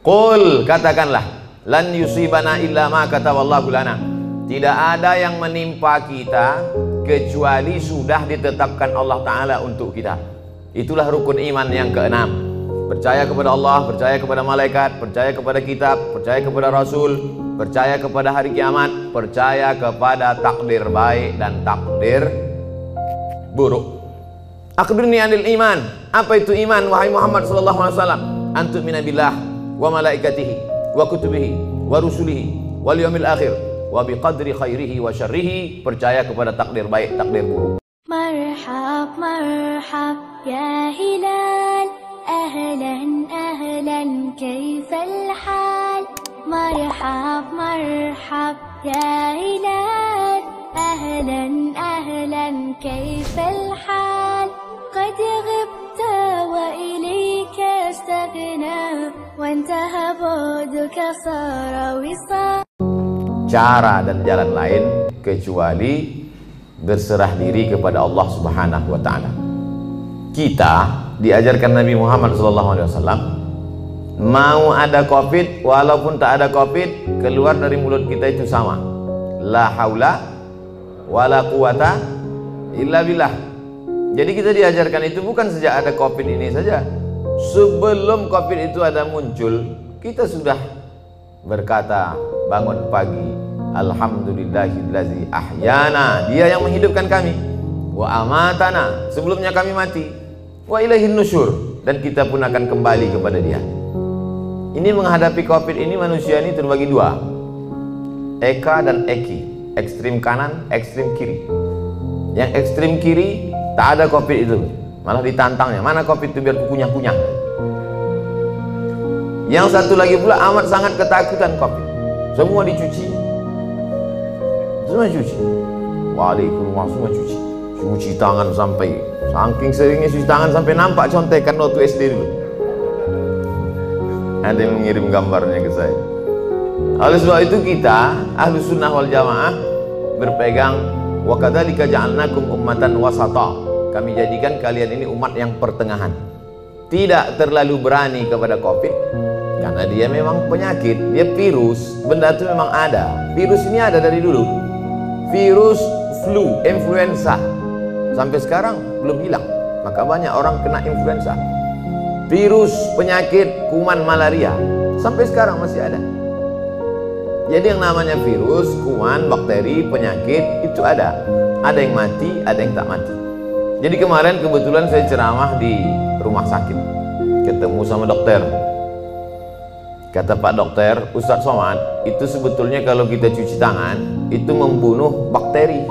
Qul, katakanlah, lan yusibana illa ma kataballahu lana. Tidak ada yang menimpa kita kecuali sudah ditetapkan Allah Ta'ala untuk kita. Itulah rukun iman yang keenam. Percaya kepada Allah, percaya kepada malaikat, percaya kepada kitab, percaya kepada Rasul, percaya kepada hari kiamat, percaya kepada takdir baik dan takdir buruk. Akhbirni anil iman. Apa itu iman, wahai Muhammad sallallahu alaihi wasallam? Antu'mina billah wa malaikatihi wa kutubihi wa rusulihi wal yawmil akhir wa biqadri khairihi wa syarrihi. Percaya kepada takdir baik, takdir buruk. Marhab, marhab ya hilal, ahlan, ahlan, kaifal hal. Marhab, marhab ya hilal, ahlan, ahlan, kaifal hal. Qad ghibta wa ilayka astaghna, wa intaha buduka sara wisal. Cara dan jalan lain kecuali berserah diri kepada Allah Subhanahu wa Ta'ala. Kita diajarkan Nabi Muhammad SAW, mau ada COVID walaupun tak ada COVID, keluar dari mulut kita itu sama, la haula wala quwata illa billah. Jadi kita diajarkan itu bukan sejak ada COVID ini saja. Sebelum COVID itu ada muncul, kita sudah berkata bangun pagi, alhamdulillahillazi ahyana, dia yang menghidupkan kami, wa amatana, sebelumnya kami mati, wa ilaihin nusyur, dan kita pun akan kembali kepada dia. Ini menghadapi COVID ini, manusia ini terbagi dua, Eka dan Eki, ekstrim kanan, ekstrim kiri. Yang ekstrim kiri tak ada COVID itu, malah ditantangnya, mana COVID itu biar kunyah-kunyah. Yang satu lagi pula amat sangat ketakutan COVID, semua dicuci, semua cuci, waalaikumsalam, semua cuci tangan, sampai saking seringnya cuci tangan sampai nampak contekan waktu SD dulu. Ada yang mengirim gambarnya ke saya. Oleh sebab itu kita ahlu sunnah wal jamaah berpegang wa kadzalika ja'alnakum ummatan wasata, kami jadikan kalian ini umat yang pertengahan, tidak terlalu berani kepada COVID karena dia memang penyakit, dia virus, benda itu memang ada. Virus ini ada dari dulu, virus flu, influenza, sampai sekarang belum hilang, maka banyak orang kena influenza. Virus penyakit kuman malaria sampai sekarang masih ada. Jadi yang namanya virus, kuman, bakteri, penyakit itu ada yang mati, ada yang tak mati. Jadi kemarin kebetulan saya ceramah di rumah sakit, ketemu sama dokter. Kata Pak Dokter, Ustadz Somad, itu sebetulnya kalau kita cuci tangan itu membunuh bakteri.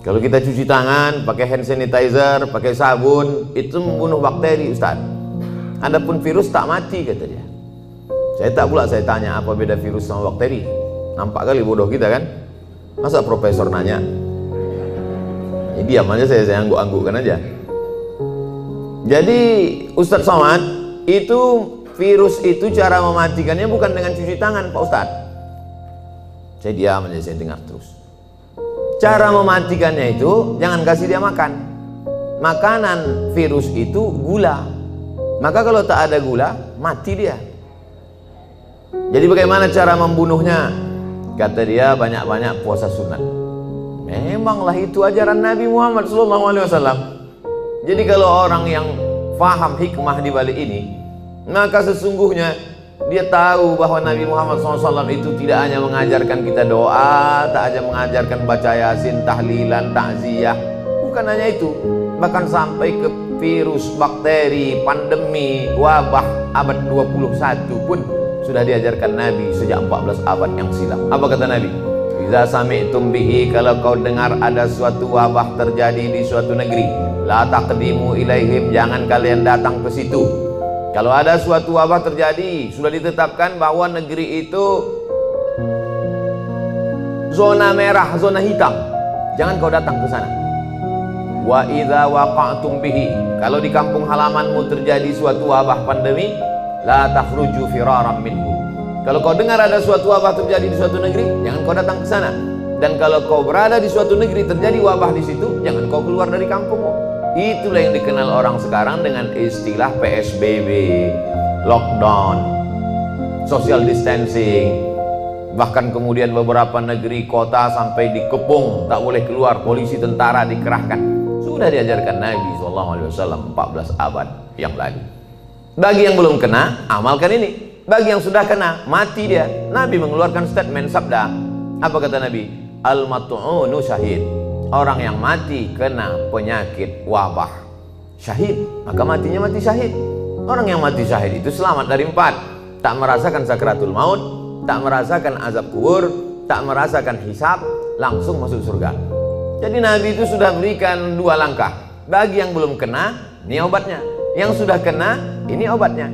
Kalau kita cuci tangan pakai hand sanitizer, pakai sabun, itu membunuh bakteri, Ustadz. Adapun virus tak mati, kata dia. Saya tak pula saya tanya apa beda virus sama bakteri. Nampak kali bodoh kita kan? Masa profesor nanya? Ya, diam aja, saya angguk-anggukkan aja. Jadi Ustadz Somad, itu virus itu cara mematikannya bukan dengan cuci tangan, Pak Ustadz. Saya diam aja, saya dengar terus. Cara mematikannya itu jangan kasih dia makan. Makanan virus itu gula. Maka kalau tak ada gula, mati dia. Jadi bagaimana cara membunuhnya? Kata dia, banyak-banyak puasa sunat. Memanglah itu ajaran Nabi Muhammad SAW. Jadi kalau orang yang faham hikmah di balik ini, maka sesungguhnya dia tahu bahwa Nabi Muhammad SAW itu tidak hanya mengajarkan kita doa, tak hanya mengajarkan baca yasin, tahlilan, takziah. Bukan hanya itu, bahkan sampai ke virus, bakteri, pandemi, wabah abad 21 pun sudah diajarkan Nabi sejak 14 abad yang silam. Apa kata Nabi? Idza sami'tum bihi, kalau kau dengar ada suatu wabah terjadi di suatu negeri, la taqdimu ilaihim, jangan kalian datang ke situ. Kalau ada suatu wabah terjadi, sudah ditetapkan bahwa negeri itu zona merah, zona hitam, jangan kau datang ke sana. Wa idza waqa'tum bihi, kalau di kampung halamanmu terjadi suatu wabah pandemi, la takhruju firaran minhu. Kalau kau dengar ada suatu wabah terjadi di suatu negeri, jangan kau datang ke sana. Dan kalau kau berada di suatu negeri terjadi wabah di situ, jangan kau keluar dari kampungmu. Itulah yang dikenal orang sekarang dengan istilah PSBB, lockdown. social distancing. Bahkan kemudian beberapa negeri kota sampai dikepung, tak boleh keluar, polisi tentara dikerahkan. Sudah diajarkan Nabi SAW 14 abad yang lalu. Bagi yang belum kena, amalkan ini. Bagi yang sudah kena, mati dia. Nabi mengeluarkan statement sabda. Apa kata Nabi? Al-mat'unu syahid. Orang yang mati kena penyakit wabah, syahid, maka matinya mati syahid. Orang yang mati syahid itu selamat dari 4. Tak merasakan sakratul maut, tak merasakan azab kubur, tak merasakan hisab, langsung masuk surga. Jadi Nabi itu sudah berikan 2 langkah. Bagi yang belum kena, ini obatnya. Yang sudah kena, ini obatnya.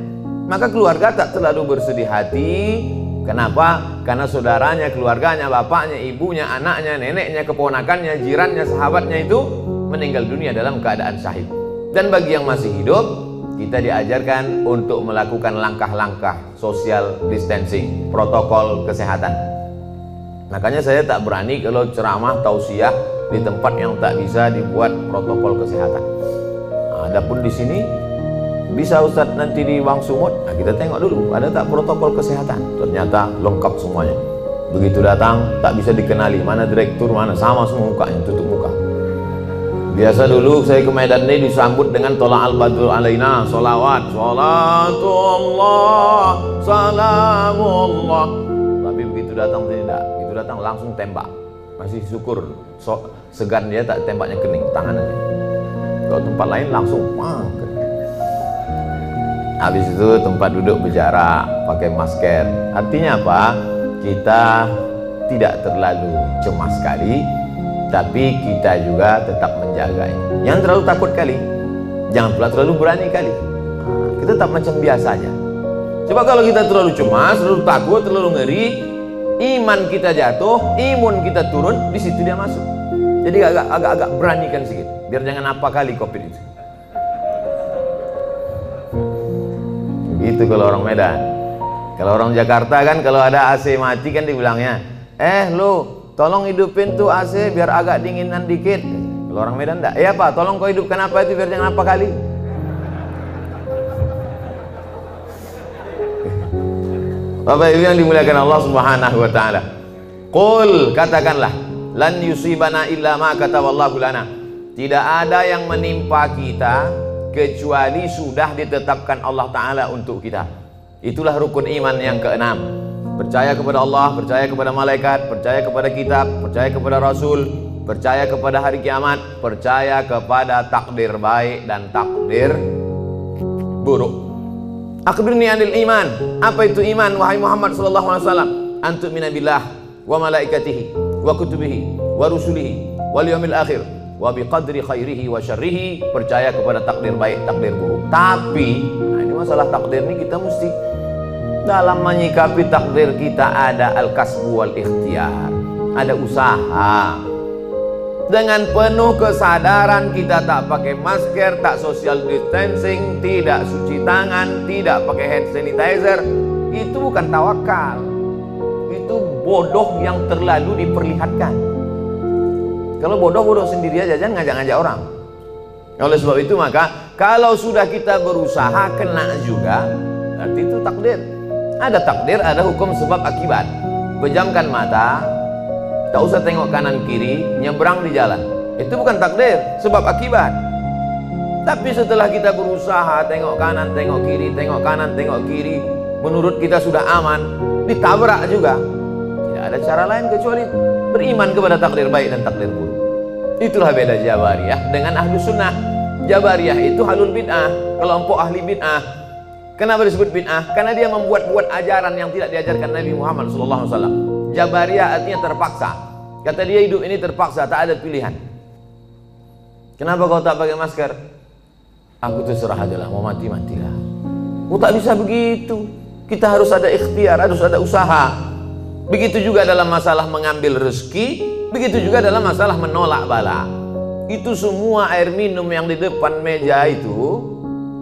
Maka keluarga tak terlalu bersedih hati. Kenapa? Karena saudaranya, keluarganya, bapaknya, ibunya, anaknya, neneknya, keponakannya, jirannya, sahabatnya itu meninggal dunia dalam keadaan syahid. Dan bagi yang masih hidup, kita diajarkan untuk melakukan langkah-langkah social distancing, protokol kesehatan. Makanya saya tak berani kalau ceramah tausiah di tempat yang tak bisa dibuat protokol kesehatan. Adapun di sini bisa Ustadz nanti di Wang Sumut, nah kita tengok dulu ada tak protokol kesehatan. Ternyata lengkap semuanya. Begitu datang tak bisa dikenali mana direktur, mana, sama semua mukanya, tutup muka. Biasa dulu saya ke Medan ini disambut dengan tola'al badru alaina, solawat, salatullah, salamullah. Tapi begitu datang tidak, begitu datang langsung tembak. Masih syukur segan dia tak tembaknya kening tangan aja. Kalau tempat lain langsung kening. Habis itu tempat duduk berjarak, pakai masker. Artinya apa? Kita tidak terlalu cemas sekali, tapi kita juga tetap menjaga. Yang terlalu takut kali, jangan pula terlalu berani kali. Kita tetap macam biasanya. Coba kalau kita terlalu cemas, terlalu takut, terlalu ngeri, iman kita jatuh, imun kita turun, di situ dia masuk. Jadi agak beranikan sedikit, biar jangan apa kali COVID itu. Itu kalau orang Medan. Kalau orang Jakarta kan kalau ada AC mati kan dibilangnya, lu tolong hidupin tuh AC biar agak dinginan dikit. Kalau orang Medan enggak, Pak, tolong kau hidupkan apa itu biar jangan apa kali. Bapak Ibu yang dimuliakan Allah Subhanahu wa taala. Qul, katakanlah, lan yusibana illa ma kataballahu lana. Tidak ada yang menimpa kita kecuali sudah ditetapkan Allah Ta'ala untuk kita. Itulah rukun iman yang ke-6. Percaya kepada Allah, percaya kepada malaikat, percaya kepada kitab, percaya kepada Rasul, percaya kepada hari kiamat, percaya kepada takdir baik dan takdir buruk. Akhbirni anil iman. Apa itu iman, wahai Muhammad sallallahu alaihi wasallam? Antu'mina billah wa malaikatihi wa kutubihi wa rusulihi wal yawmil akhir wa biqadri khairihi wa syarrihi. Percaya kepada takdir baik, takdir buruk. Tapi ini masalah takdir ini kita mesti dalam menyikapi takdir kita ada al-kasbu wal ikhtiar, ada usaha. Dengan penuh kesadaran kita tak pakai masker, tak social distancing, tidak cuci tangan, tidak pakai hand sanitizer, itu bukan tawakal, itu bodoh yang terlalu diperlihatkan. Kalau bodoh sendiri aja, jangan ngajak-ngajak orang. Oleh sebab itu maka kalau sudah kita berusaha kena juga, berarti itu takdir. Ada takdir, ada hukum sebab akibat. Pejamkan mata, tak usah tengok kanan kiri, nyebrang di jalan. Itu bukan takdir, sebab akibat. Tapi setelah kita berusaha tengok kanan, tengok kiri, tengok kanan, tengok kiri, menurut kita sudah aman, ditabrak juga. Tidak ada cara lain kecuali beriman kepada takdir baik dan takdir buruk. Itulah beda Jabariyah dengan Ahlus Sunnah. Jabariyah itu halul bid'ah, kelompok ahli bid'ah. Kenapa disebut bid'ah? Karena dia membuat-buat ajaran yang tidak diajarkan Nabi Muhammad SAW. Jabariyah artinya terpaksa. Kata dia hidup ini terpaksa, tak ada pilihan. Kenapa kau tak pakai masker? Aku terserah aja lah, mau mati-matilah. Oh, tak bisa begitu. Kita harus ada ikhtiar, harus ada usaha. Begitu juga dalam masalah mengambil rezeki, begitu juga dalam masalah menolak bala. Itu semua air minum yang di depan meja itu,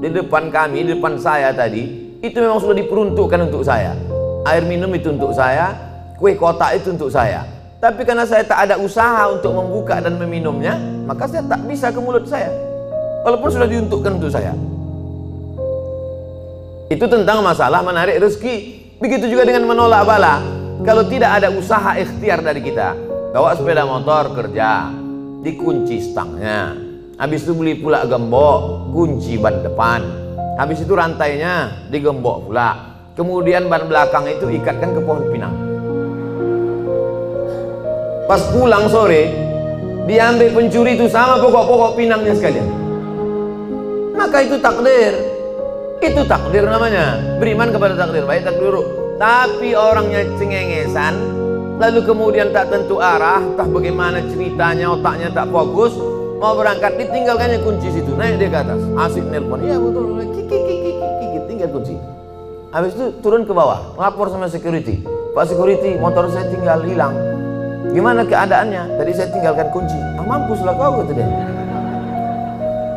di depan kami, di depan saya tadi, itu memang sudah diperuntukkan untuk saya. Air minum itu untuk saya, kue kotak itu untuk saya. Tapi karena saya tak ada usaha untuk membuka dan meminumnya, maka saya tak bisa ke mulut saya, walaupun sudah diuntukkan untuk saya. Itu tentang masalah menarik rezeki. Begitu juga dengan menolak bala. Kalau tidak ada usaha ikhtiar dari kita, bawa sepeda motor kerja, dikunci stangnya, habis itu beli pula gembok, kunci ban depan, habis itu rantainya digembok pula, kemudian ban belakang itu ikatkan ke pohon pinang. Pas pulang sore, diambil pencuri itu sama pokok-pokok pinangnya sekalian. Maka itu takdir. Itu takdir namanya. Beriman kepada takdir baik, takdir buruk. Tapi orangnya cengengesan, lalu kemudian tak tentu arah, entah bagaimana ceritanya, otaknya tak fokus, mau berangkat ditinggalkannya kunci situ, naik dia ke atas, asik nelpon, iya betul, kiki, tinggal kunci. Habis itu turun ke bawah, lapor sama security, Pak security, motor saya tinggal hilang. Gimana keadaannya? Tadi saya tinggalkan kunci. Ah, mampuslah kau, kata dia.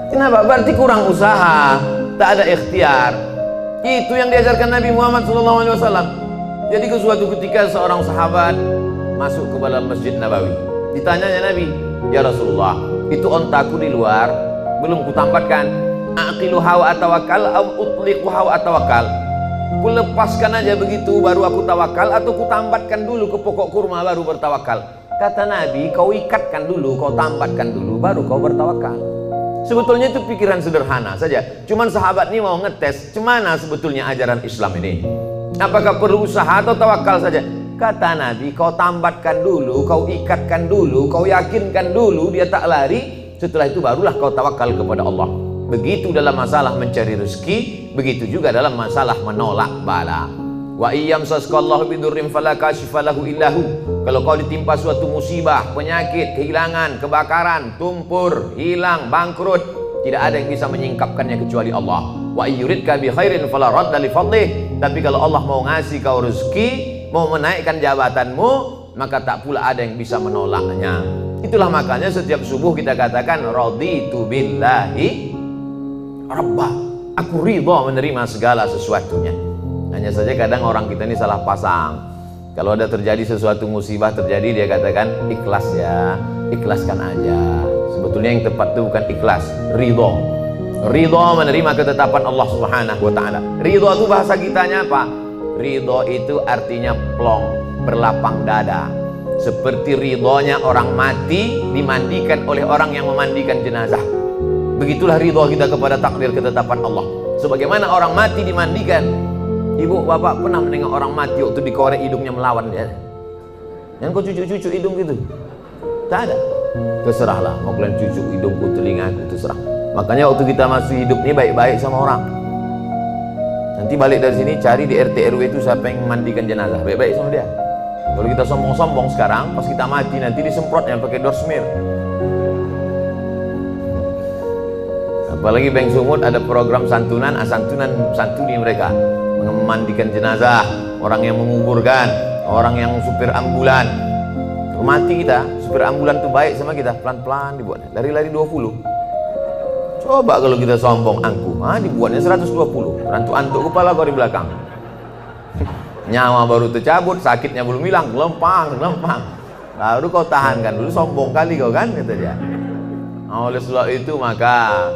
Kenapa? Berarti kurang usaha, tak ada ikhtiar. Itu yang diajarkan Nabi Muhammad SAW. Jadi ke suatu ketika seorang sahabat masuk ke dalam Masjid Nabawi. Ditanyanya Nabi, ya Rasulullah, itu ontaku di luar belum kutambatkan. Aqiluha wa atawakal au utliquha wa atawakal. Ku lepaskan aja begitu baru aku tawakal, atau ku tambatkan dulu ke pokok kurma baru bertawakal. Kata Nabi, kau ikatkan dulu, kau tambatkan dulu baru kau bertawakal. Sebetulnya itu pikiran sederhana saja. Cuman sahabat ini mau ngetes cemana sebetulnya ajaran Islam ini. Apakah perlu usaha atau tawakal saja? Kata Nabi, kau tambatkan dulu, kau ikatkan dulu, kau yakinkan dulu dia tak lari. Setelah itu barulah kau tawakal kepada Allah. Begitu dalam masalah mencari rezeki, begitu juga dalam masalah menolak bala. Wa iyyamsaskallahu bidurrim fala kashifa lahu illahu. Kalau kau ditimpa suatu musibah, penyakit, kehilangan, kebakaran, tumpur, hilang, bangkrut, tidak ada yang bisa menyingkapkannya kecuali Allah. Wa yuridka bi khairin fala radda li fadlih. Tapi kalau Allah mau ngasih kau rezeki, mau menaikkan jabatanmu, maka tak pula ada yang bisa menolaknya. Itulah makanya setiap subuh kita katakan raditu billahi rabba. Aku ridha menerima segala sesuatunya. Hanya saja kadang orang kita ini salah pasang. Kalau ada terjadi sesuatu musibah terjadi, dia katakan ikhlas ya, ikhlaskan aja. Sebetulnya yang tepat itu bukan ikhlas, ridha. Ridha menerima ketetapan Allah Subhanahu wa taala. Ridha itu bahasa kitanya apa? Ridha itu artinya plong, berlapang dada. Seperti ridhonya orang mati dimandikan oleh orang yang memandikan jenazah. Begitulah ridha kita kepada takdir ketetapan Allah. Sebagaimana orang mati dimandikan. Ibu, bapak pernah mendengar orang mati waktu dikorek hidungnya melawan dia? Yang kau cucuk-cucuk hidung gitu? Tak ada. Terserahlah, mau kalian cucuk hidungku, telingaku, terserah. Makanya waktu kita masih hidup ini baik-baik sama orang. Nanti balik dari sini cari di RT RW itu siapa yang memandikan jenazah, baik-baik sama dia. Kalau kita sombong-sombong sekarang, pas kita mati nanti disemprotnya pakai dorsmir. Apalagi Bank Sumut ada program santunan, santuni mereka. Memandikan jenazah, orang yang menguburkan, orang yang supir ambulan. Mati kita, supir ambulan tuh baik sama kita, pelan-pelan dibuatnya, lari-lari 20. Coba kalau kita sombong angku, dibuatnya 120, rantuk-antuk kepala kau di belakang. Nyawa baru tercabut, sakitnya belum hilang, lempang. Baru kau tahankan dulu, sombong kali kau kan, kata dia. Oleh sebab itu maka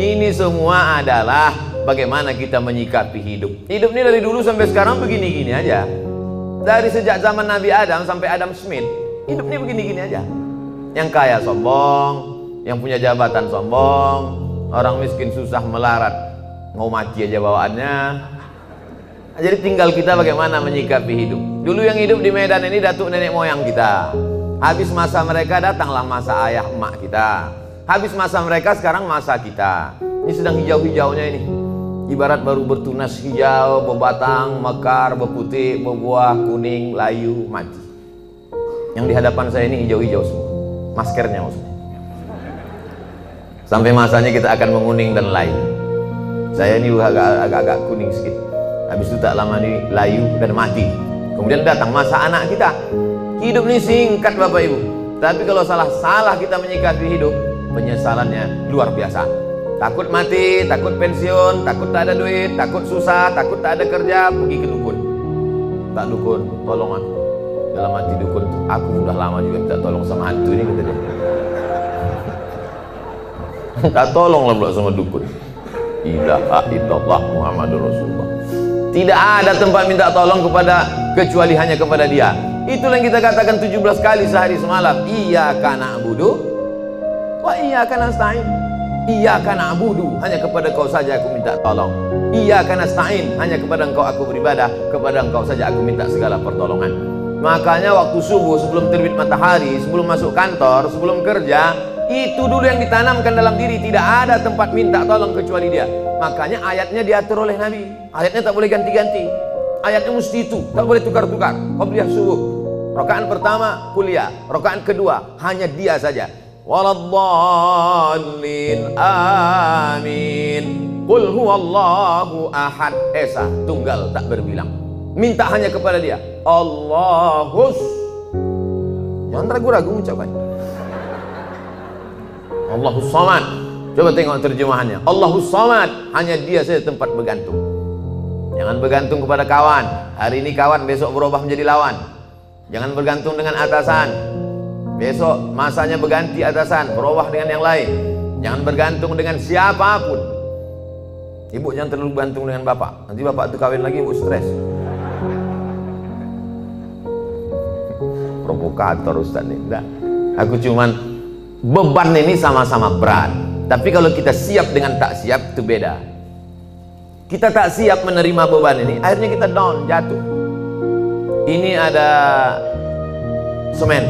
ini semua adalah bagaimana kita menyikapi hidup. Hidup ini dari dulu sampai sekarang begini-gini aja. Dari sejak zaman Nabi Adam sampai Adam Smith, hidup ini begini-gini aja. Yang kaya sombong, yang punya jabatan sombong, orang miskin susah melarat, mau mati aja bawaannya. Jadi tinggal kita bagaimana menyikapi hidup. Dulu yang hidup di Medan ini datuk nenek moyang kita. Habis masa mereka datanglah masa ayah emak kita. Habis masa mereka sekarang masa kita. Ini sedang hijau-hijaunya ini. Ibarat baru bertunas hijau, berbatang, mekar, berputih, berbuah, kuning, layu, mati. Yang di hadapan saya ini hijau-hijau semua. Maskernya maksudnya. Sampai masanya kita akan menguning dan layu. Saya ini agak kuning sedikit. Habis itu tak lama ini layu dan mati. Kemudian datang masa anak kita. Hidup ini singkat Bapak Ibu. Tapi kalau salah kita menyikapi hidup, penyesalannya luar biasa. Takut mati, takut pensiun, takut tak ada duit, takut susah, takut tak ada kerja, pergi ke dukun. Tak dukun, tolong aku. Dalam hati dukun, aku sudah lama juga minta tolong sama hantu ini, kata dia. Tak tolonglah pula sama dukun. Ilaha illallah Muhammadur Rasulullah. Tidak ada tempat minta tolong kecuali hanya kepada Dia. Itulah yang kita katakan 17 kali sehari semalam. Iyyaka na'budu wa iyyaka nasta'in. Iyyaka na'budu, hanya kepada Kau saja aku minta tolong. Iyyaka nasta'in, hanya kepada Engkau aku beribadah, kepada Engkau saja aku minta segala pertolongan. Makanya waktu subuh, sebelum terbit matahari, sebelum masuk kantor, sebelum kerja, itu dulu yang ditanamkan dalam diri. Tidak ada tempat minta tolong kecuali Dia. Makanya ayatnya diatur oleh Nabi. Ayatnya tak boleh ganti-ganti. Ayatnya mesti itu, tak boleh tukar-tukar. Qabliyah subuh, rakaat pertama kuliah, rakaat kedua hanya Dia saja. Waladdallin, amin. Qul huwallahu ahad, esa, tunggal tak berbilang. Minta hanya kepada Dia. Allahus, jangan ragu-ragu ucapannya. Allahus samad. Coba tengok terjemahannya. Allahus samad, hanya Dia saja tempat bergantung. Jangan bergantung kepada kawan. Hari ini kawan, besok berubah menjadi lawan. Jangan bergantung dengan atasan. Besok masanya berganti atasan, berubah dengan yang lain. Jangan bergantung dengan siapapun. Ibu jangan terlalu bergantung dengan bapak. Nanti bapak itu kawin lagi, ibu stres. Provokator Ustaz ini. Enggak. Aku cuman, beban ini sama-sama berat. Tapi kalau kita siap dengan tak siap, itu beda. Kita tak siap menerima beban ini, akhirnya kita down, jatuh. Ini ada semen.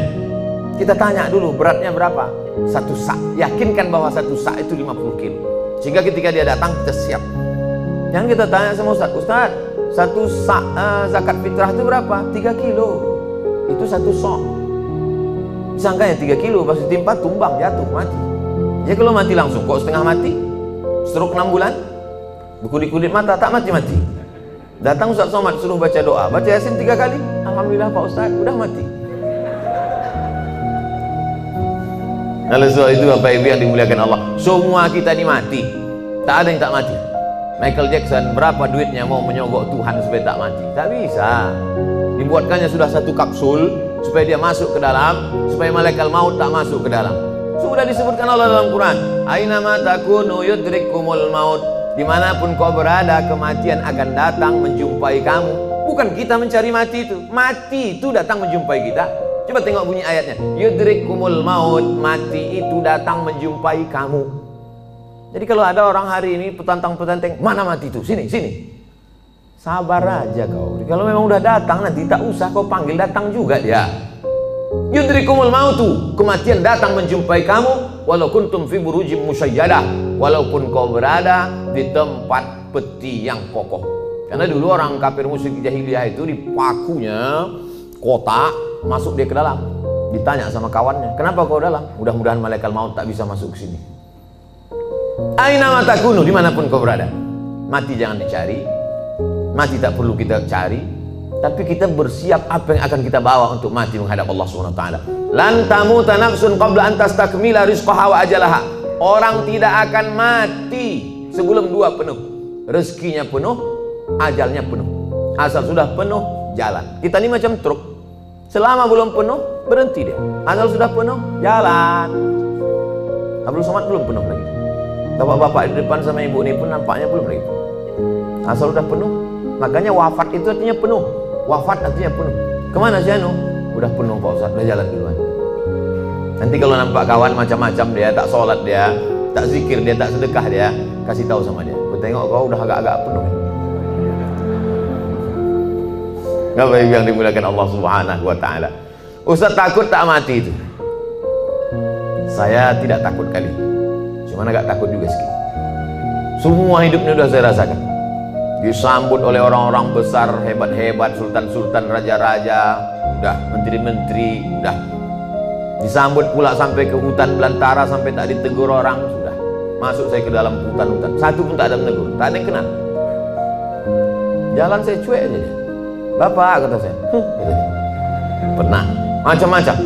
Kita tanya dulu beratnya berapa? 1 sak. Yakinkan bahwa 1 sak itu 50 kilo. Sehingga ketika dia datang, kita siap. Jangan kita tanya sama Ustaz, Ustaz, 1 sak zakat fitrah itu berapa? 3 kilo. Itu 1 sok. Sangkanya 3 kilo, pas ditimpa tumbang, jatuh, mati. Ya kalau mati langsung, kok setengah mati? Stroke 6 bulan? Berkulit-kulit mata, tak mati-mati. Datang Ustaz Somad suruh baca doa, baca Yasin 3 kali. Alhamdulillah Pak Ustaz, udah mati. Oleh sebab itu Bapak Ibu yang dimuliakan Allah, semua kita ini mati. Tak ada yang tak mati. Michael Jackson berapa duitnya mau menyogok Tuhan supaya tak mati? Tak bisa. Dibuatkannya sudah 1 kapsul supaya dia masuk ke dalam, supaya malaikat maut tak masuk ke dalam. Sudah disebutkan Allah dalam Quran, aina ma takunu yudrikumul maut. Dimanapun kau berada, kematian akan datang menjumpai kamu. Bukan kita mencari mati itu. Mati itu datang menjumpai kita. Coba tengok bunyi ayatnya. Yudrikumul maut, mati itu datang menjumpai kamu. Jadi kalau ada orang hari ini petantang-petantang, mana mati itu? Sini, sini. Sabar aja kau. Kalau memang udah datang, nanti tak usah kau panggil, datang juga dia. Yudrikumul mautu, kematian datang menjumpai kamu, walau kuntum fi burujim musyayyadah, walaupun kau berada di tempat peti yang kokoh. Karena dulu orang kafir musyrik jahiliyah itu dipakunya kotak, masuk dia ke dalam. Ditanya sama kawannya, kenapa kau dalam? Mudah-mudahan malaikat maut tak bisa masuk ke sini. Aina matakunu, dimanapun kau berada. Mati jangan dicari, mati tak perlu kita cari. Tapi kita bersiap apa yang akan kita bawa untuk mati menghadap Allah SWT. Lan tamuta nafsun qabla an tastakmila rizqaha wa ajalaha. Orang tidak akan mati sebelum 2 penuh. Rezekinya penuh, ajalnya penuh. Asal sudah penuh, jalan. Kita ini macam truk. Selama belum penuh, berhenti dia. Asal sudah penuh, jalan. Abdul Somad belum penuh lagi. Bapak-bapak di depan sama ibu ini pun nampaknya belum lagi. Asal sudah penuh. Makanya wafat itu artinya penuh. Wafat artinya penuh. Kemana si Anu? Udah penuh Pak Ustaz, udah jalan duluan. Nanti kalau nampak kawan macam-macam dia, tak sholat dia, tak zikir dia, tak sedekah dia, kasih tahu sama dia. Aku tengok kau udah agak-agak penuh. Bapak Ibu yang dimuliakan Allah Subhanahu wa taala. Ustaz takut tak mati itu? Saya tidak takut kali. Cuma agak takut juga sedikit. Semua hidupnya sudah saya rasakan. Disambut oleh orang-orang besar, hebat-hebat, sultan-sultan, raja-raja, udah menteri-menteri, udah disambut pula sampai ke hutan belantara, sampai tak ditegur orang, sudah masuk saya ke dalam hutan-hutan, satu pun tak ada menegur, tak ada yang kenal. Jalan saya cuek aja dia. Bapak, kata saya, pernah macam-macam.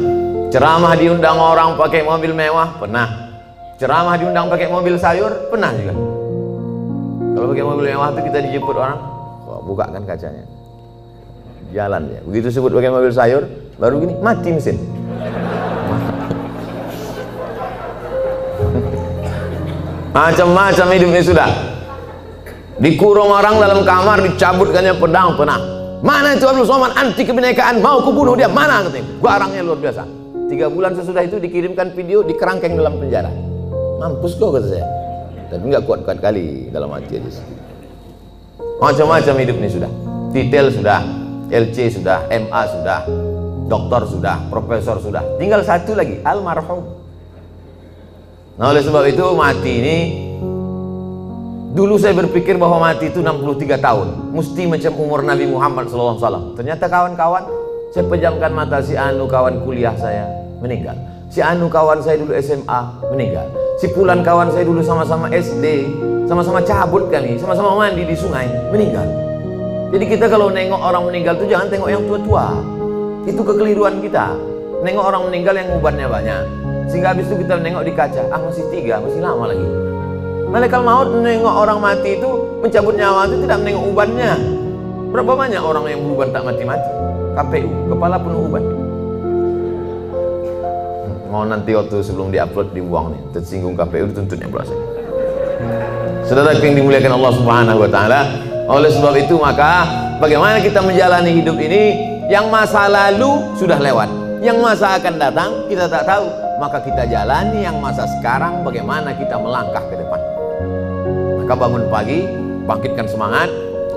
Ceramah diundang orang pakai mobil mewah, pernah. Ceramah diundang pakai mobil sayur, pernah juga. Kalau pakai mobil mewah itu kita dijemput orang, bukakan kacanya, jalan ya. Begitu sebut pakai mobil sayur, baru gini mati mesin. Macam-macam hidupnya sudah. Dikurung orang dalam kamar, dicabutkannya pedang panah. Mana itu Abdul Somad, anti kebinekaan, mau kubunuh dia, mana katanya. Barangnya luar biasa. 3 bulan sesudah itu dikirimkan video, dikerangkeng dalam penjara. Mampus kau, kata saya. Tapi nggak kuat-kuat kali dalam hati aja. Macam-macam hidup ini sudah. Detail sudah, LC sudah, MA sudah, doktor sudah, profesor sudah. Tinggal satu lagi, almarhum. Nah, oleh sebab itu mati ini, dulu saya berpikir bahwa mati itu 63 tahun, mesti macam umur Nabi Muhammad SAW. Ternyata kawan-kawan, saya pejamkan mata, si Anu kawan kuliah saya meninggal, si Anu kawan saya dulu SMA meninggal, si Pulan kawan saya dulu sama-sama SD, sama-sama cabut kami, sama-sama mandi di sungai, meninggal. Jadi kita kalau nengok orang meninggal itu jangan tengok yang tua-tua. Itu kekeliruan kita. Nengok orang meninggal yang ubannya banyak, sehingga habis itu kita nengok di kaca, ah masih 3, masih lama lagi. Malaikat maut menengok orang mati itu, mencabut nyawa itu tidak menengok ubannya. Berapa banyak orang yang beruban tak mati-mati? KPU, kepala penuh uban. Mau nanti waktu sebelum diupload dibuang nih, tersinggung KPU dituntutnya berasa. Saudara yang dimuliakan Allah Subhanahu wa taala, oleh sebab itu maka bagaimana kita menjalani hidup ini, yang masa lalu sudah lewat, yang masa akan datang kita tak tahu, maka kita jalani yang masa sekarang, bagaimana kita melangkah ke depan. Maka bangun pagi, bangkitkan semangat.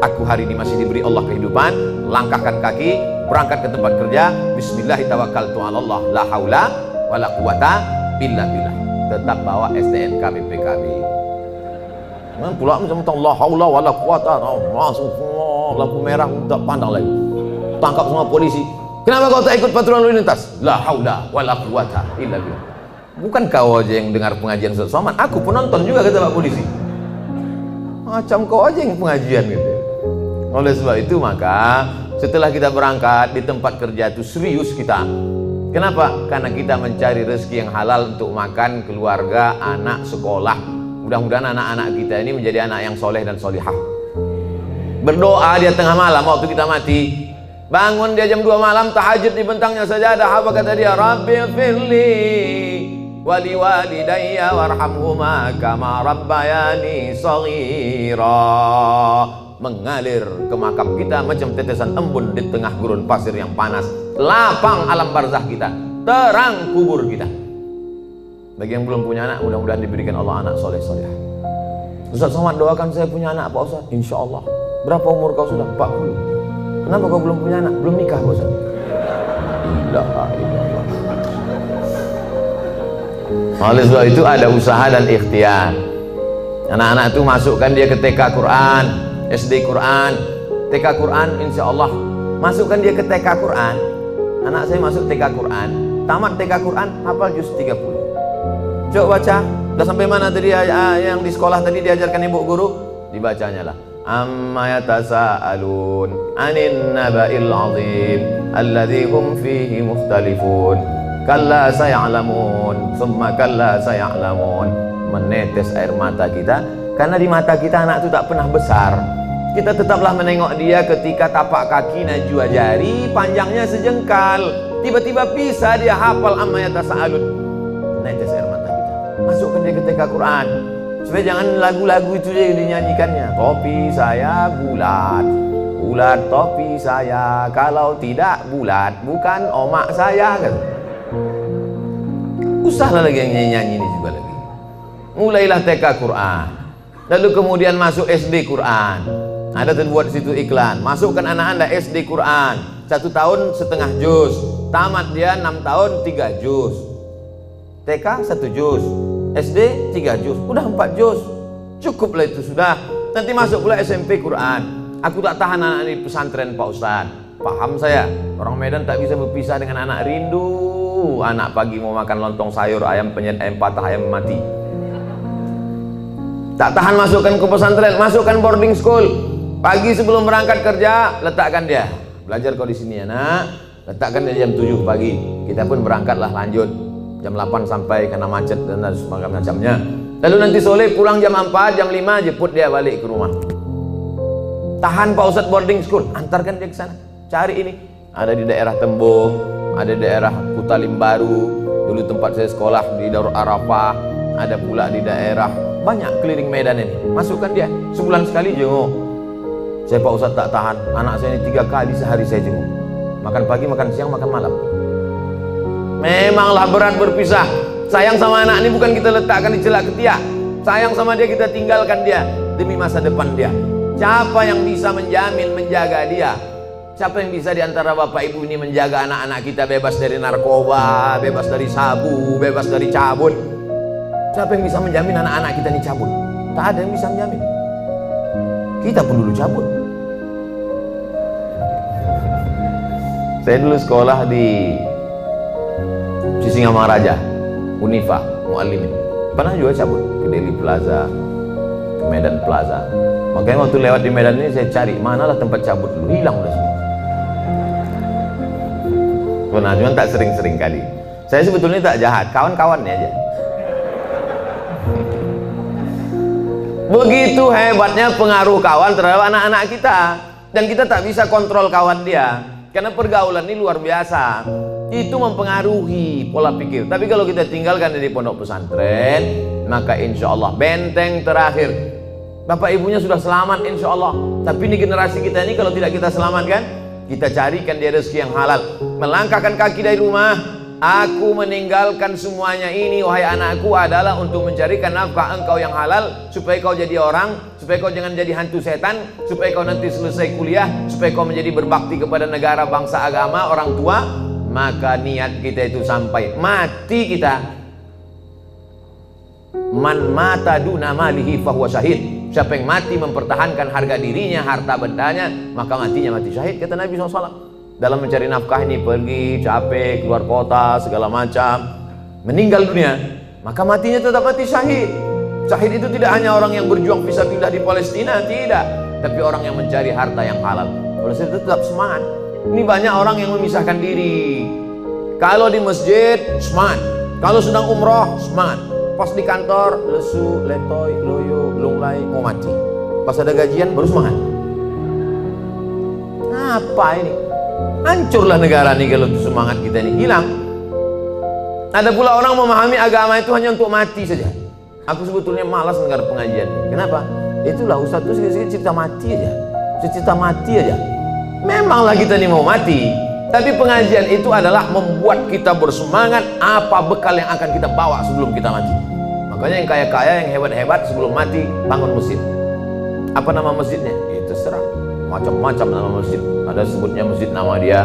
Aku hari ini masih diberi Allah kehidupan, langkahkan kaki, berangkat ke tempat kerja. Bismillahirrahmanirrahim. La haula wala quwata illa billah. Tetap bawa STNK BPKB. Pula macam la haula wala quwata, langsung lampu merah tak pandang lagi. Tangkap semua polisi. Kenapa kau tak ikut patroli lalu lintas? La haula wala quwata illa billah. Bukan kau aja yang dengar pengajian Ustaz Somad, aku penonton juga, kata Pak Polisi. Macam kau aja yang pengajian gitu. Oleh sebab itu maka setelah kita berangkat di tempat kerja itu serius kita. Kenapa? Karena kita mencari rezeki yang halal untuk makan, keluarga, anak, sekolah. Mudah-mudahan anak-anak kita ini menjadi anak yang soleh dan solihah. Berdoa dia tengah malam waktu kita mati. Bangun dia jam 2 malam, tahajud di bentangnya sajadah. Apa kata dia? Rabbi firli wali walidayya warhamhuma kama rabbayani shaghira. Mengalir ke makam kita macam tetesan embun di tengah gurun pasir yang panas. Lapang alam barzah kita, terang kubur kita. Bagi yang belum punya anak, mudah-mudahan diberikan Allah anak soleh-soleh. Ustaz Somad doakan saya punya anak Pak Ustaz. Insya Allah. Berapa umur kau sudah? 40. Kenapa kau belum punya anak? Belum nikah Pak Ustaz. Oleh sebab itu ada usaha dan ikhtiar. Anak-anak itu masukkan dia ke TK Quran, SD Quran, TK Quran, insya Allah. Masukkan dia ke TK Quran. Anak saya masuk TK Quran, tamat TK Quran, hafal juz 30. Coba baca, udah sampai mana tadi yang di sekolah tadi diajarkan ibu guru? Dibacanya lah. Amma yatasaalun 'anil naba'il 'azim alladzi hum fihi mukhtalifun. Kalla saya'lamun, summa kalla saya'lamun. Menetes air mata kita karena di mata kita anak itu tak pernah besar. Kita tetaplah menengok dia ketika tapak kaki najwa jari panjangnya sejengkal. Tiba-tiba bisa dia hafal amma yatasaalun. Menetes air mata kita. Masukkan dia ke TK Quran. Supaya jangan lagu-lagu itu yang dinyanyikannya. Topi saya bulat, bulat topi saya. Kalau tidak bulat, bukan omak saya kan. Usahlah lagi yang nyanyi ini juga lagi. Mulailah TK Quran, lalu kemudian masuk SD Quran. Ada terbuat situ iklan. Masukkan anak anda SD Quran 1 tahun setengah juz, tamat dia 6 tahun 3 juz. TK 1 juz, SD 3 juz, udah 4 juz. Cukuplah itu sudah. Nanti masuk pula SMP Quran. Aku tak tahan anak di pesantren Pak Ustaz. Paham saya, orang Medan tak bisa berpisah dengan anak rindu. Anak pagi mau makan lontong sayur, ayam penyet, ayam patah, ayam mati. Tak tahan masukkan ke pesantren, masukkan boarding school. Pagi sebelum berangkat kerja, letakkan dia. Belajar kau di sini ya nak. Letakkan dia jam 7 pagi. Kita pun berangkatlah lanjut. Jam 8 sampai karena macet dan macamnya. Lalu nanti sore pulang jam 4, jam 5 jemput dia balik ke rumah. Tahan Pak Ustadz boarding school, antarkan dia ke sana. Cari ini. Ada di daerah Tembung, ada di daerah Kutalim Baru. Dulu tempat saya sekolah di Darul Arafah. Ada pula di daerah banyak keliling Medan ini. Masukkan dia, sebulan sekali jenguk. Saya Pak Ustadz tak tahan, anak saya ini 3 kali sehari saya jenguk. Makan pagi, makan siang, makan malam. Memanglah berat berpisah. Sayang sama anak ini bukan kita letakkan di celak ketiak. Sayang sama dia, kita tinggalkan dia demi masa depan dia. Siapa yang bisa menjamin, menjaga dia? Siapa yang bisa diantara bapak ibu ini menjaga anak-anak kita bebas dari narkoba, bebas dari sabu, bebas dari cabut? Siapa yang bisa menjamin anak-anak kita ini cabut? Tak ada yang bisa menjamin. Kita pun dulu cabut. Saya dulu sekolah di Sisingamaraja, Unifa, Muallimin. Pernah juga cabut ke Delhi Plaza, ke Medan Plaza. Makanya waktu lewat di Medan ini saya cari manalah tempat cabut dulu, hilang udah semua. Pernah, cuma tak sering-sering kali. Saya sebetulnya tak jahat, kawan-kawannya aja. Begitu hebatnya pengaruh kawan terhadap anak-anak kita. Dan kita tak bisa kontrol kawan dia, karena pergaulan ini luar biasa. Itu mempengaruhi pola pikir. Tapi kalau kita tinggalkan dari pondok pesantren, maka insya Allah benteng terakhir. Bapak ibunya sudah selamat insya Allah. Tapi ini generasi kita ini kalau tidak kita selamatkan, kita carikan dia rezeki yang halal. Melangkahkan kaki dari rumah, aku meninggalkan semuanya ini wahai anakku adalah untuk mencarikan nafkah engkau yang halal, supaya kau jadi orang, supaya kau jangan jadi hantu setan, supaya kau nanti selesai kuliah, supaya kau menjadi berbakti kepada negara, bangsa, agama, orang tua. Maka niat kita itu sampai mati kita. Man mata duna malihi fahuwa syahid. Siapa yang mati mempertahankan harga dirinya, harta bendanya, maka matinya mati syahid, kata Nabi SAW. Dalam mencari nafkah ini pergi, capek, keluar kota, segala macam, meninggal dunia, maka matinya tetap mati syahid. Syahid itu tidak hanya orang yang berjuang fisabilillah di Palestina, tidak, tapi orang yang mencari harta yang halal. Oleh sebab itu tetap semangat. Ini banyak orang yang memisahkan diri. Kalau di masjid semangat, kalau sedang umroh semangat, pas di kantor lesu, letoy, loyo, lunglai, mau mati. Pas ada gajian baru semangat. Apa ini? Hancurlah negara nih kalau semangat kita ini hilang. Ada pula orang memahami agama itu hanya untuk mati saja. Aku sebetulnya malas dengar pengajian. Kenapa? Itulah Ustaz itu sedikit cerita mati aja, cerita mati aja. Memanglah kita ini mau mati, tapi pengajian itu adalah membuat kita bersemangat apa bekal yang akan kita bawa sebelum kita mati. Makanya yang kaya-kaya, yang hebat-hebat sebelum mati bangun masjid. Apa nama masjidnya? Ya terserah, macam-macam nama masjid. Ada sebutnya masjid nama dia,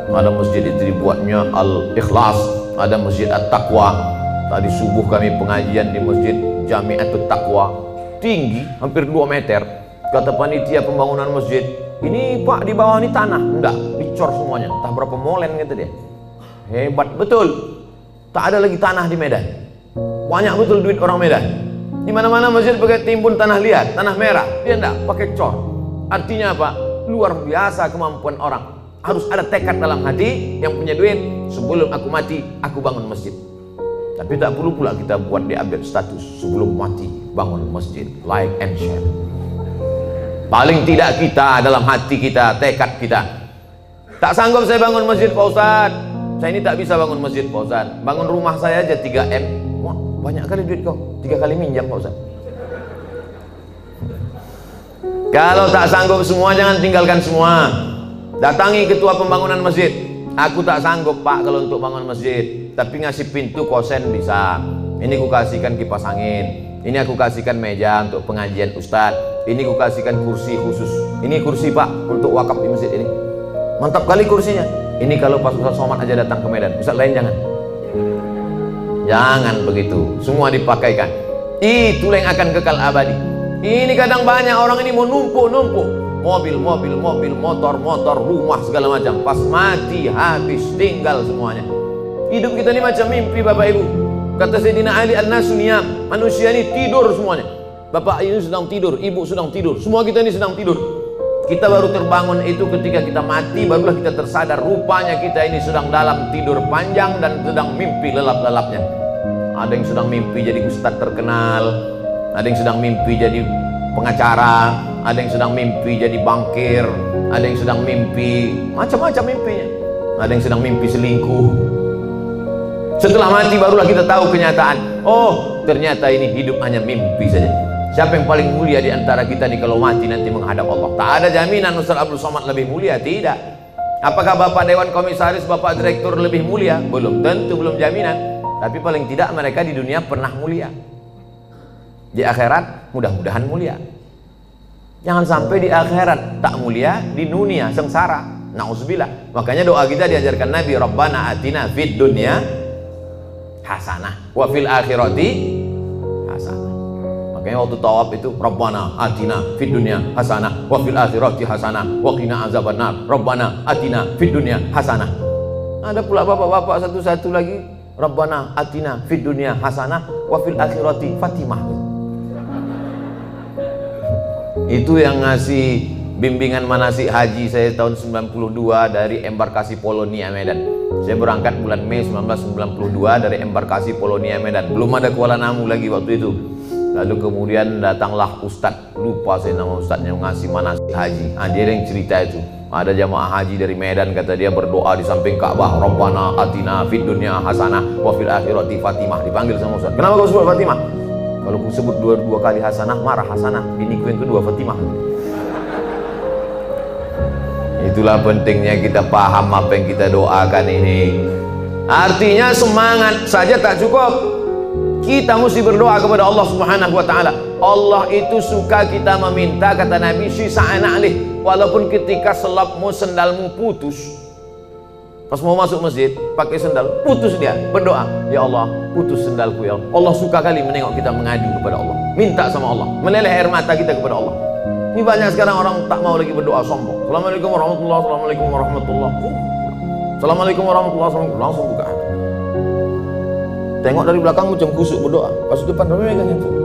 ada masjid itu dibuatnya Al-Ikhlas, ada masjid At-Taqwa. Tadi subuh kami pengajian di masjid Jami'atut Taqwa, tinggi hampir 2 meter. Kata panitia pembangunan masjid, ini Pak di bawah ini tanah, enggak, dicor semuanya, entah berapa molen kata dia. Hebat betul. Tak ada lagi tanah di Medan. Banyak betul duit orang Medan. Di mana-mana masjid pakai timbun tanah liat, tanah merah. Dia enggak, pakai cor. Artinya apa? Luar biasa kemampuan orang. Harus ada tekad dalam hati, yang punya duit, sebelum aku mati, aku bangun masjid. Tapi tak perlu pula kita buat di update status, sebelum mati bangun masjid, like and share. Paling tidak kita dalam hati kita, tekad kita. Tak sanggup saya bangun masjid Pak Ustaz. Saya ini tak bisa bangun masjid Pak Ustaz. Bangun rumah saya aja 3M. Wah, banyak kali duit kau. 3 kali minjam Pak Ustaz. Kalau tak sanggup semua, jangan tinggalkan semua. Datangi ketua pembangunan masjid. Aku tak sanggup Pak kalau untuk bangun masjid, tapi ngasih pintu kosen bisa. Ini aku kasihkan kipas angin. Ini aku kasihkan meja untuk pengajian Ustadz. Ini aku kasihkan kursi khusus. Ini kursi Pak untuk wakaf di masjid ini. Mantap kali kursinya. Ini kalau pas Ustadz Somad aja datang ke Medan. Ustadz lain jangan. Jangan begitu. Semua dipakaikan. Itulah yang akan kekal abadi. Ini kadang banyak orang ini mau numpuk-numpuk. Mobil, motor, rumah segala macam. Pas mati habis, tinggal semuanya. Hidup kita ini macam mimpi Bapak Ibu. Kata Sayyidina Ali an-nasu niyam, manusia ini tidur semuanya. Bapak ini sedang tidur, ibu sedang tidur, semua kita ini sedang tidur. Kita baru terbangun itu ketika kita mati, barulah kita tersadar rupanya kita ini sedang dalam tidur panjang dan sedang mimpi lelap-lelapnya. Ada yang sedang mimpi jadi ustadz terkenal, ada yang sedang mimpi jadi pengacara, ada yang sedang mimpi jadi bankir, ada yang sedang mimpi macam-macam mimpinya, ada yang sedang mimpi selingkuh. Setelah mati barulah kita tahu kenyataan. Oh, ternyata ini hidup hanya mimpi saja. Siapa yang paling mulia di antara kita nih kalau mati nanti menghadap Allah? Tak ada jaminan Ustaz Abdul Somad lebih mulia, tidak. Apakah Bapak Dewan Komisaris, Bapak Direktur lebih mulia? Belum tentu, belum jaminan. Tapi paling tidak mereka di dunia pernah mulia. Di akhirat mudah-mudahan mulia. Jangan sampai di akhirat tak mulia, di dunia sengsara. Nauzubillah. Makanya doa kita diajarkan Nabi, Rabbana atina fid dunya hasanah wa fil akhirati hasanah. Makanya waktu tawaf itu Rabbana atina fid dunya hasanah wa fil akhirati hasanah wa qina azabannar. Rabbana atina fid dunya hasanah. Ada pula bapak-bapak satu-satu lagi, Rabbana atina fid dunya hasanah wa fil akhirati Fatimah. Itu yang ngasih bimbingan manasik haji saya tahun 92 dari embarkasi Polonia Medan. Saya berangkat bulan Mei 1992 dari embarkasi Polonia Medan. Belum ada Kuala Namu lagi waktu itu. Lalu kemudian datanglah Ustadz, lupa saya nama Ustadznya, ngasih manasik haji. Dia yang cerita itu. Ada jamaah haji dari Medan, kata dia berdoa di samping Ka'bah, Rabbana atina fid dunya hasanah wa fil akhirati Fatimah. Dipanggil sama Ustadz. Kenapa kau sebut Fatimah? Kalau aku sebut dua kali hasanah, marah hasanah. Biniku yang kedua Fatimah. Itulah pentingnya kita paham apa yang kita doakan ini. Artinya semangat saja tak cukup. Kita mesti berdoa kepada Allah Subhanahu wa taala. Allah itu suka kita meminta, kata Nabi, sisa'ana alih. Walaupun ketika selapmu, sendalmu putus. Pas mau masuk masjid, pakai sendal, putus dia, berdoa, ya Allah, putus sendalku ya Allah. Allah suka kali menengok kita mengadu kepada Allah. Minta sama Allah, meleleh air mata kita kepada Allah. Ini banyak sekarang orang tak mau lagi berdoa sombong. Assalamualaikum warahmatullahi wabarakatuh. Assalamualaikum warahmatullahi wabarakatuh. Assalamualaikum warahmatullahi wabarakatuh. Langsung buka hati. Tengok dari belakang macam kusuk berdoa. Pas depan dia megang handphone.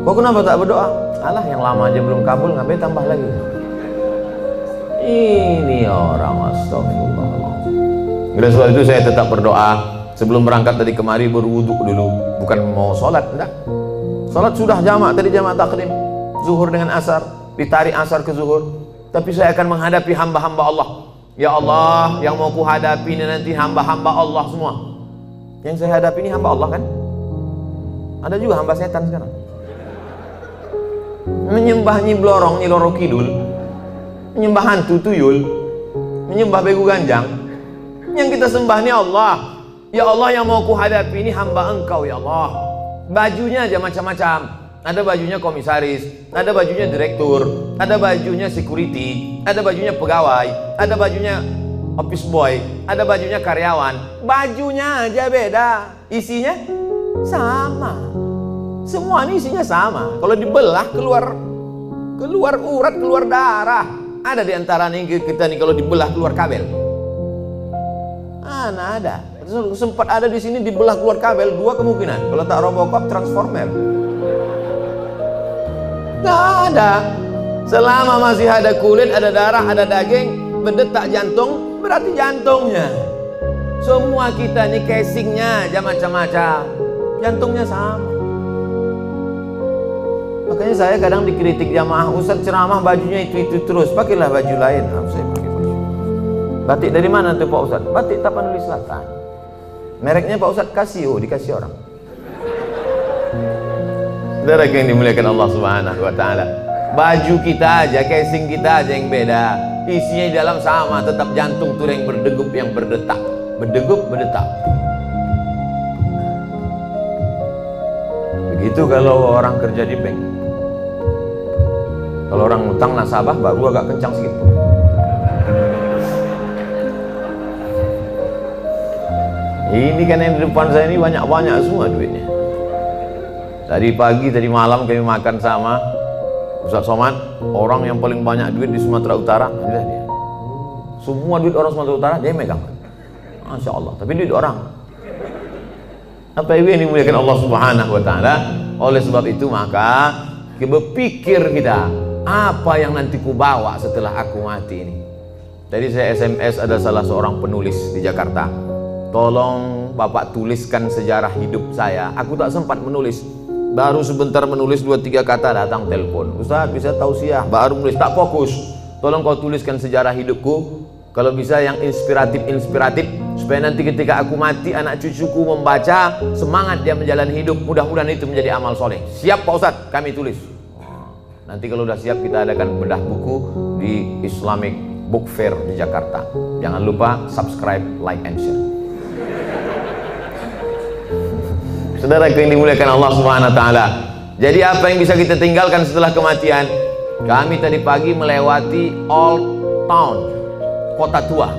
Kok kenapa tak berdoa? Alah, yang lama aja belum kabul, ngapain tambah lagi? Ini orang, astagfirullah. Oleh sebab itu saya tetap berdoa. Sebelum berangkat tadi kemari berwuduk dulu. Bukan mau sholat, enggak. Sholat sudah jamak, tadi jamak takdim. Zuhur dengan asar, ditarik asar ke zuhur. Tapi saya akan menghadapi hamba-hamba Allah. Ya Allah, yang mau ku hadapi ini nanti hamba-hamba Allah semua. Yang saya hadapi ini hamba Allah kan? Ada juga hamba setan sekarang. Menyembah Nyi Blorong, Nyi Loro Kidul, menyembah hantu tuyul, menyembah begu ganjang. Yang kita sembah ini Allah. Ya Allah, yang mau ku hadapi ini hamba Engkau ya Allah. Bajunya aja macam-macam. Ada bajunya komisaris, ada bajunya direktur, ada bajunya security, ada bajunya pegawai, ada bajunya office boy, ada bajunya karyawan. Bajunya aja beda, isinya sama. Semua ini isinya sama. Kalau dibelah keluar urat, keluar darah. Ada di antara kita nih kalau dibelah keluar kabel. Nah, ada. Sempat ada di sini dibelah keluar kabel, dua kemungkinan. Kalau tak Robocop, Transformer. Nggak ada. Selama masih ada kulit, ada darah, ada daging, berdetak jantung, berarti jantungnya. Semua kita nih casingnya aja macam-macam, jantungnya sama. Makanya saya kadang dikritik jamaah, Ustaz ceramah bajunya itu terus, pakailah baju lain. Saya pakai baju. Batik dari mana tuh Pak Ustaz? Batik Tapanuli Selatan. Mereknya Pak Ustaz Casio, dikasih orang. Saudara yang dimuliakan Allah Subhanahu wa taala. Baju kita aja, casing kita aja yang beda. Isinya di dalam sama, tetap jantung tuh yang berdegup, yang berdetak. Berdegup, berdetak. Begitu kalau orang kerja di bank. Kalau orang utang nasabah baru agak kencang sedikit. Ini kan yang di depan saya ini banyak-banyak semua duitnya. Tadi pagi, tadi malam kami makan sama Ustaz Somad, orang yang paling banyak duit di Sumatera Utara, inilah dia. Semua duit orang Sumatera Utara dia megang. Masya Allah, tapi duit orang. Apa yang dimuliakan Allah Subhanahu wa taala. Oleh sebab itu maka berpikir kita, apa yang nanti ku bawa setelah aku mati ini. Tadi saya SMS ada salah seorang penulis di Jakarta. Tolong Bapak tuliskan sejarah hidup saya. Aku tak sempat menulis. Baru sebentar menulis 2-3 kata datang telepon. Ustaz bisa tausiah, baru menulis, tak fokus. Tolong kau tuliskan sejarah hidupku. Kalau bisa yang inspiratif supaya supaya nanti ketika aku mati anak cucuku membaca, semangat dia menjalani hidup. Mudah-mudahan itu menjadi amal soleh. Siap Pak Ustadz, kami tulis. Nanti kalau udah siap kita adakan bedah buku di Islamic Book Fair di Jakarta. Jangan lupa subscribe, like, and share. Saudara yang dimuliakan Allah Subhanahu wa taala. Jadi apa yang bisa kita tinggalkan setelah kematian? Kami tadi pagi melewati Old Town, kota tua.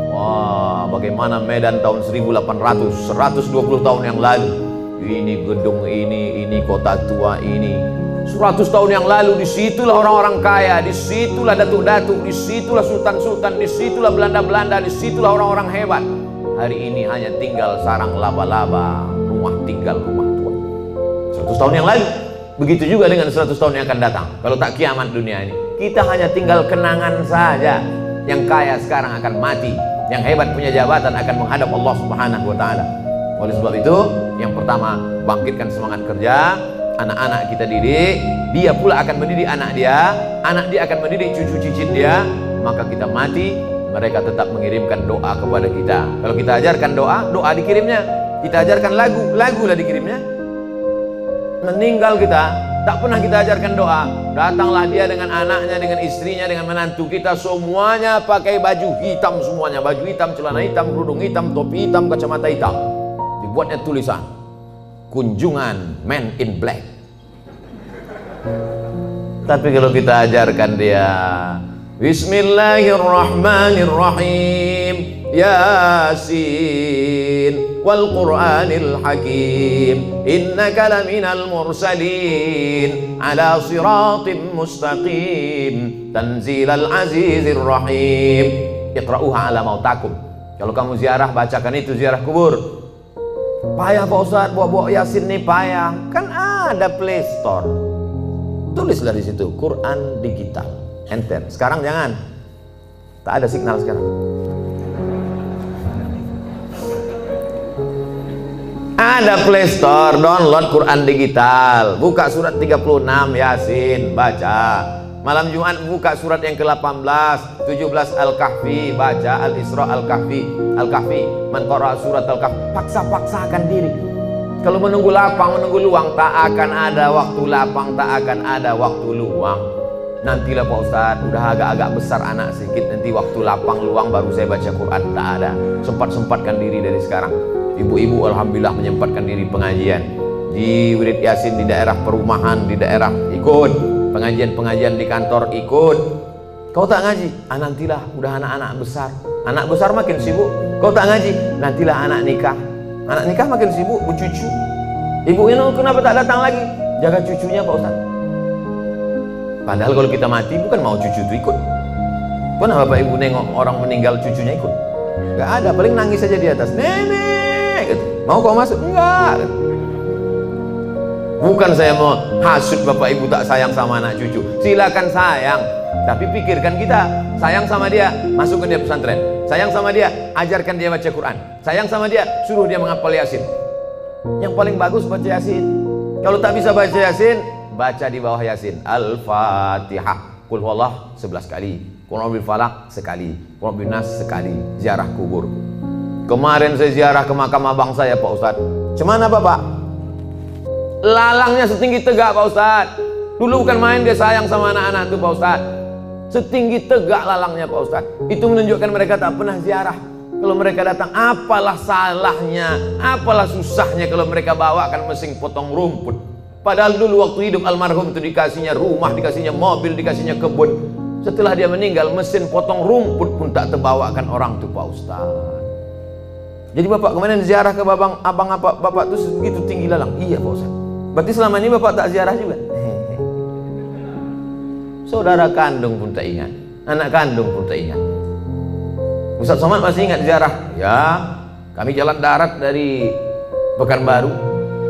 Wah, bagaimana Medan tahun 1800, 120 tahun yang lalu. Ini gedung ini kota tua ini. 100 tahun yang lalu disitulah orang-orang kaya, disitulah datuk-datuk, disitulah sultan-sultan, disitulah Belanda-Belanda, disitulah orang-orang hebat. Hari ini hanya tinggal sarang laba-laba, rumah tinggal, rumah tua. 100 tahun yang lalu. Begitu juga dengan 100 tahun yang akan datang. Kalau tak kiamat dunia ini, kita hanya tinggal kenangan saja. Yang kaya sekarang akan mati, yang hebat punya jabatan akan menghadap Allah Subhanahu wa taala. Oleh sebab itu, yang pertama, bangkitkan semangat kerja. Anak-anak kita didik, dia pula akan mendidik anak dia akan mendidik cucu cicit dia. Maka kita mati, mereka tetap mengirimkan doa kepada kita. Kalau kita ajarkan doa dikirimnya. Kita ajarkan lagu lah dikirimnya. Meninggal kita, tak pernah kita ajarkan doa. Datanglah dia dengan anaknya, dengan istrinya, dengan menantu kita, semuanya pakai baju hitam semuanya. Baju hitam, celana hitam, kerudung hitam, topi hitam, kacamata hitam. Dibuatnya tulisan, kunjungan Men in Black. Tapi kalau kita ajarkan dia Bismillahirrahmanirrahim, Yasin wal Qur'anil Hakim, innaka laminal mursalin ala siratim mustaqim, tanzilal azizir rahim, iqra'uha ala mautakum. Kalau kamu ziarah, bacakan itu, ziarah kubur. Payah Pak Ustadz, bawa Yasin nih payah. Kan ada Play Store. Tulislah di situ, Quran digital. Enter. Sekarang jangan. Tak ada signal sekarang. Ada Play Store, download Quran digital. Buka surat 36 Yasin, baca. Malam Jumat buka surat yang ke-18, 17 Al-Kahfi, baca Al-Isra, Al-Kahfi, man qara'a surat Al-Kahfi. Paksa-paksakan diri. Kalau menunggu lapang, menunggu luang, tak akan ada waktu lapang, tak akan ada waktu luang. Nantilah Pak Ustadz, udah agak-agak besar anak sedikit, nanti waktu lapang luang baru saya baca Quran. Tak ada. Sempat-sempatkan diri dari sekarang. Ibu-ibu alhamdulillah menyempatkan diri pengajian di wirid Yasin, di daerah perumahan, di daerah ikut. Pengajian-pengajian di kantor ikut. Kau tak ngaji? Nantilah udah anak-anak besar. Anak besar makin sibuk. Kau tak ngaji? Nantilah anak nikah. Anak nikah makin sibuk bercucu. Ibu ini kenapa tak datang lagi? Jaga cucunya Pak Ustaz. Padahal kalau kita mati bukan mau cucu itu ikut. Pernah Bapak Ibu nengok orang meninggal cucunya ikut? Gak ada, paling nangis saja di atas. Nenek gitu. Mau kau masuk? Enggak gitu. Bukan saya mau hasut Bapak Ibu tak sayang sama anak cucu. Silakan sayang, tapi pikirkan kita. Sayang sama dia, masukkan dia pesantren. Sayang sama dia, ajarkan dia baca Quran. Sayang sama dia, suruh dia menghafal Yasin. Yang paling bagus baca Yasin. Kalau tak bisa baca Yasin, baca di bawah Yasin Al-Fatihah. Qul huwallah 11 kali, Qul a'udzu falaq sekali, Qul a'udzu nas sekali. Ziarah kubur. Kemarin saya ziarah ke makam abang saya Pak Ustadz. Cemana Bapak? Lalangnya setinggi tegak Pak Ustadz. Dulu bukan main dia sayang sama anak-anak itu Pak Ustadz. Setinggi tegak lalangnya Pak Ustadz. Itu menunjukkan mereka tak pernah ziarah. Kalau mereka datang, apalah salahnya, apalah susahnya kalau mereka bawakan mesin potong rumput. Padahal dulu waktu hidup almarhum itu dikasihnya rumah, dikasihnya mobil, dikasihnya kebun. Setelah dia meninggal, mesin potong rumput pun tak terbawakan orang itu Pak Ustadz. Jadi Bapak kemarin ziarah ke abang apa Bapak itu segitu tinggi lalang? Iya Pak Ustadz. Berarti selama ini Bapak tak ziarah juga? Saudara kandung pun tak ingat, anak kandung pun tak ingat. Ustadz Somad masih ingat ziarah? Ya, kami jalan darat dari Pekanbaru.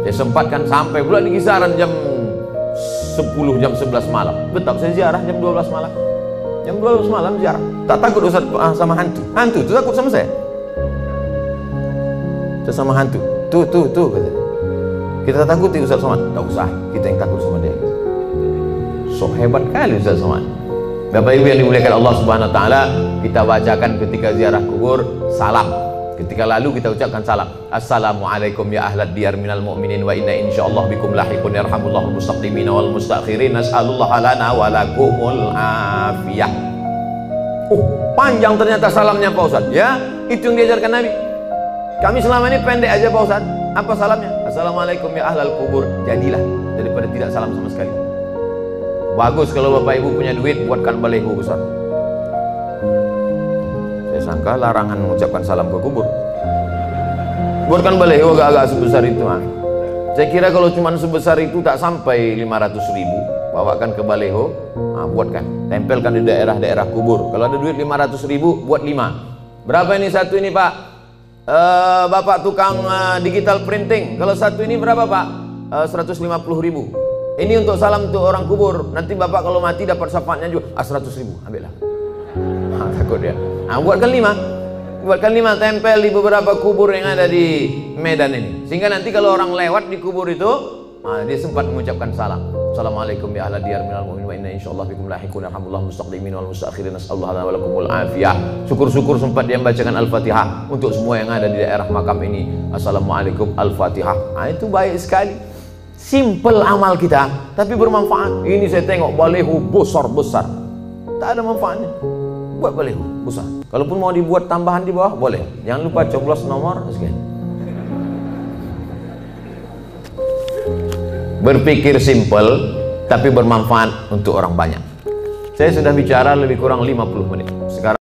Saya sempatkan sampai pula di kisaran jam 10, jam 11 malam. Tetap saya ziarah jam 12 malam. Jam 12 malam ziarah. Tak takut Ustadz sama hantu. Hantu itu takut sama saya. Saya sama hantu. Tuh kata. Kita takuti Ustadz Somad. Tak usah, kita yang takut sama dia. So hebat kali Ustadz Somad. Bapak Ibu yang dimuliakan Allah Subhanahu wa taala, kita bacakan ketika ziarah kubur salam. Ketika lalu kita ucapkan salam, assalamualaikum ya ahlad diyar minal mu'minin wa inna insyaallah bikum lahiqun yarhamullahul mustaqdimin wal mustakhirin nas'alullah lana wa lakumul afiyah. Panjang ternyata salamnya Pak Ustaz. Ya, itu yang diajarkan Nabi. Kami selama ini pendek aja Pak Ustaz. Apa salamnya? Assalamualaikum ya ahlal kubur. Jadilah daripada tidak salam sama sekali. Bagus kalau Bapak Ibu punya duit, buatkan baleho besar. Saya sangka larangan mengucapkan salam ke kubur. Buatkan baleho agak-agak sebesar itu. Saya kira kalau cuma sebesar itu tak sampai 500.000. Bawakan ke baleho, buatkan, tempelkan di daerah-daerah kubur. Kalau ada duit 500.000, buat 5. Berapa ini satu ini Pak? Bapak tukang digital printing. Kalau satu ini berapa Pak? 150.000. Ini untuk salam untuk orang kubur. Nanti Bapak kalau mati dapat syafaatnya juga. 100.000, ambillah. Takut dia. Buatkan 5. Buatkan 5, tempel di beberapa kubur yang ada di Medan ini. Sehingga nanti kalau orang lewat di kubur itu, dia sempat mengucapkan salam. Assalamualaikum ya ahlad diyar minal mu'minin wa inna insyaallah bikum lahiqun yarhamullahu mustaqdimin wal mustakhirin nas'alullah lana wa lakumul afiyah. Syukur-syukur sempat dia membacakan Al-Fatihah untuk semua yang ada di daerah makam ini. Assalamualaikum Al-Fatihah. Itu baik sekali. Simple amal kita, tapi bermanfaat. Ini saya tengok baleho besar-besar, tak ada manfaatnya. Buat baleho besar. Kalaupun mau dibuat tambahan di bawah, boleh. Jangan lupa coblos nomor sekian. Berpikir simple, tapi bermanfaat untuk orang banyak. Saya sudah bicara lebih kurang 50 menit. Sekarang